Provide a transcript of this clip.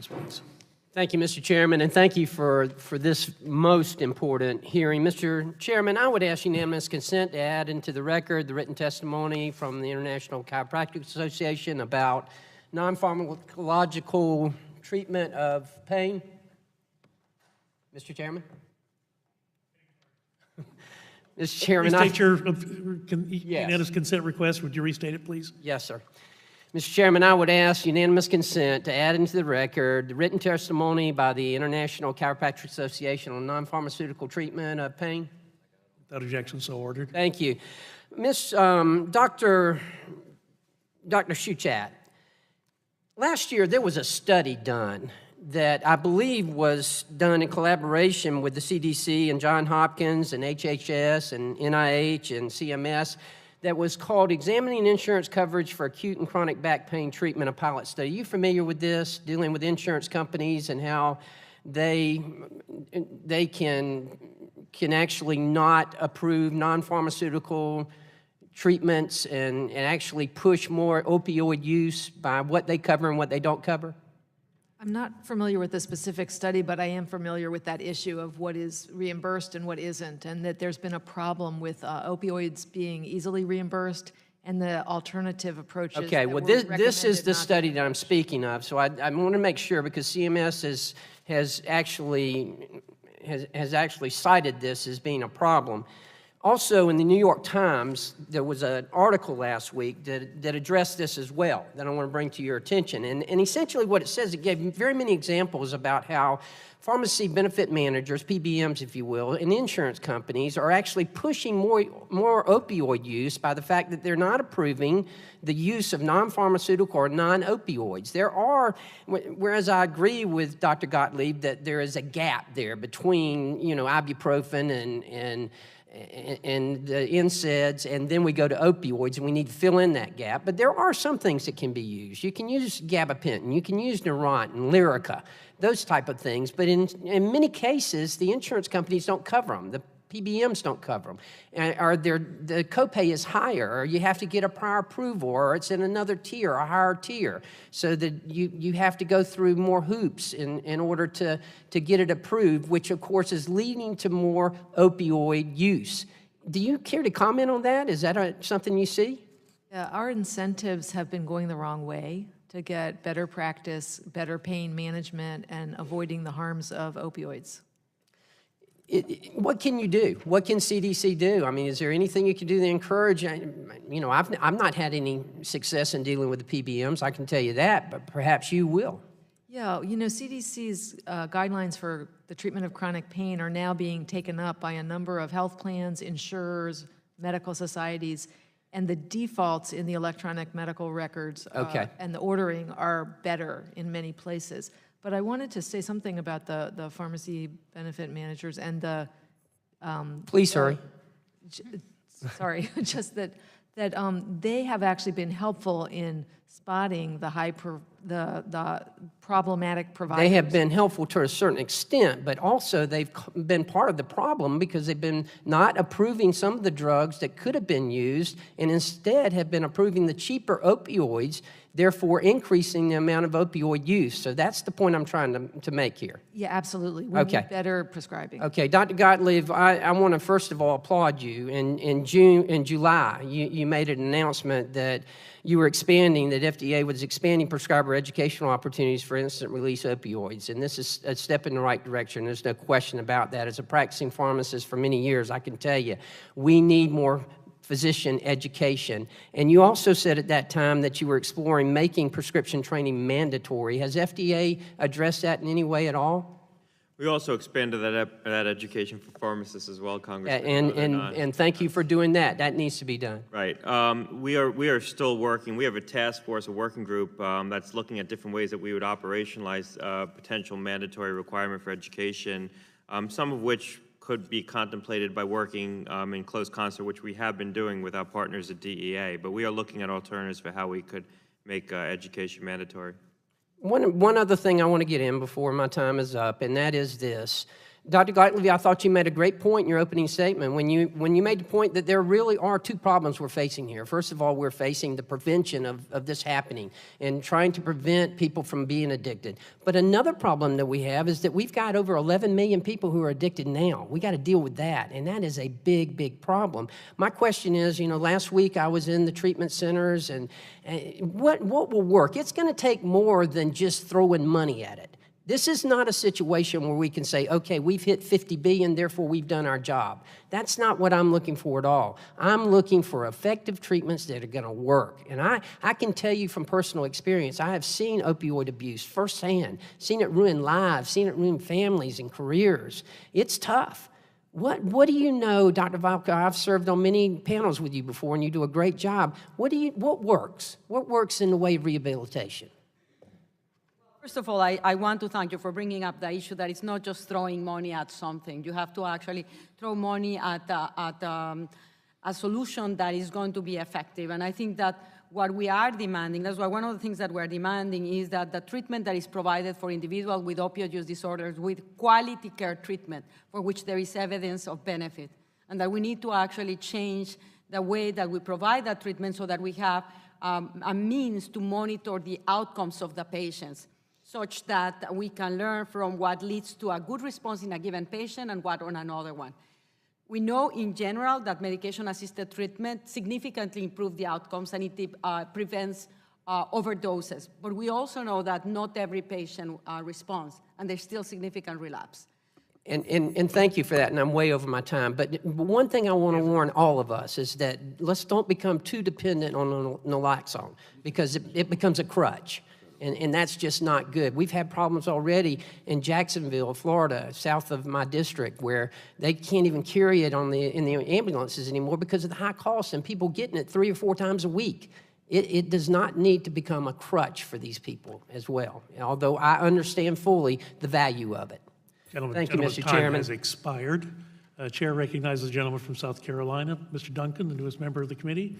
Please. Thank you, Mr. Chairman, and thank you for this most important hearing. Mr. Chairman, I would ask unanimous consent to add into the record the written testimony from the International Chiropractic Association about non-pharmacological treatment of pain. Mr. Chairman? Mr. Chairman, Restate your unanimous consent request. Would you restate it, please? Yes, sir. Mr. Chairman, I would ask unanimous consent to add into the record the written testimony by the International Chiropractic Association on non-pharmaceutical treatment of pain. Without objection, so ordered. Thank you. Dr. Shuchat, last year there was a study done that I believe was done in collaboration with the CDC and Johns Hopkins and HHS and NIH and CMS that was called Examining Insurance Coverage for Acute and Chronic Back Pain Treatment, a pilot study. Are you familiar with this, dealing with insurance companies and how they can actually not approve non-pharmaceutical treatments and actually push more opioid use by what they cover and what they don't cover? I'm not familiar with the specific study, but I am familiar with that issue of what is reimbursed and what isn't, and that there's been a problem with opioids being easily reimbursed and the alternative approaches. Okay, well, this is the study that I'm speaking of, so I want to make sure, because CMS has actually cited this as being a problem. Also, in the New York Times, there was an article last week that addressed this as well that I want to bring to your attention. And essentially what it says, it gave very many examples about how pharmacy benefit managers, PBMs if you will, and insurance companies are actually pushing more opioid use by the fact that they're not approving the use of non-pharmaceutical or non-opioids. There are, whereas I agree with Dr. Gottlieb that there is a gap there between, ibuprofen and the NSAIDs, and then we go to opioids, and we need to fill in that gap. But there are some things that can be used. You can use gabapentin, you can use Neurontin, Lyrica, those type of things. But in many cases, the insurance companies don't cover them. The PBMs don't cover them. Or the copay is higher, or you have to get a prior approval, or it's in another tier, a higher tier, so that you have to go through more hoops in order to get it approved, which of course is leading to more opioid use. Do you care to comment on that? Is that something you see? Yeah, our incentives have been going the wrong way to get better practice, better pain management, and avoiding the harms of opioids. What can you do? What can CDC do? I mean, is there anything you can do to encourage? I've not had any success in dealing with the PBMs, I can tell you that, but perhaps you will. Yeah, CDC's guidelines for the treatment of chronic pain are now being taken up by a number of health plans, insurers, medical societies, and the defaults in the electronic medical records and the ordering are better in many places. But I wanted to say something about the pharmacy benefit managers and the... Please hurry. Sorry, just that they have actually been helpful in spotting the problematic providers. They have been helpful to a certain extent, but also they've been part of the problem because they've been not approving some of the drugs that could have been used and instead have been approving the cheaper opioids, therefore increasing the amount of opioid use. So that's the point I'm trying to make here. Yeah, absolutely. We need better prescribing. Okay, Dr. Gottlieb, I want to first of all applaud you. In July, you made an announcement that you were expanding, that FDA was expanding prescriber educational opportunities for instant release opioids. And this is a step in the right direction. There's no question about that. As a practicing pharmacist for many years, I can tell you, we need more physician education. And you also said at that time that you were exploring making prescription training mandatory. Has FDA addressed that in any way at all? We also expanded that education for pharmacists as well, Congressman. And thank you for doing that. That needs to be done. Right. We are still working. We have a task force, a working group that's looking at different ways that we would operationalize potential mandatory requirement for education, some of which could be contemplated by working in close concert, which we have been doing with our partners at DEA. But we are looking at alternatives for how we could make education mandatory. One other thing I want to get in before my time is up, and that is this. Dr. Gottlieb, I thought you made a great point in your opening statement when you made the point that there really are two problems we're facing here. First of all, we're facing the prevention of this happening and trying to prevent people from being addicted. But another problem that we have is that we've got over 11 million people who are addicted now. We got to deal with that, and that is a big, big problem. My question is, last week I was in the treatment centers, and what will work? It's going to take more than just throwing money at it. This is not a situation where we can say, okay, we've hit 50 billion, therefore we've done our job. That's not what I'm looking for at all. I'm looking for effective treatments that are going to work. And I can tell you from personal experience, I have seen opioid abuse firsthand, seen it ruin lives, seen it ruin families and careers. It's tough. What do you know, Dr. Valka? I've served on many panels with you before, and you do a great job. What works? What works in the way of rehabilitation? First of all, I want to thank you for bringing up the issue that it's not just throwing money at something. You have to actually throw money at a solution that is going to be effective. And I think that what we are demanding, that's why one of the things that we're demanding is that the treatment that is provided for individuals with opioid use disorders with quality care treatment for which there is evidence of benefit, and that we need to actually change the way that we provide that treatment so that we have a means to monitor the outcomes of the patients, such that we can learn from what leads to a good response in a given patient and what on another one. We know in general that medication-assisted treatment significantly improves the outcomes and it prevents overdoses. But we also know that not every patient responds, and there's still significant relapse. And thank you for that, and I'm way over my time. But one thing I want to warn all of us is that don't become too dependent on naloxone, because it becomes a crutch. And that's just not good. We've had problems already in Jacksonville, Florida, south of my district, where they can't even carry it in the ambulances anymore because of the high cost and people getting it 3 or 4 times a week. It does not need to become a crutch for these people as well, although I understand fully the value of it. Thank you, Mr. Chairman. Time has expired. Chair recognizes the gentleman from South Carolina, Mr. Duncan, the newest member of the committee.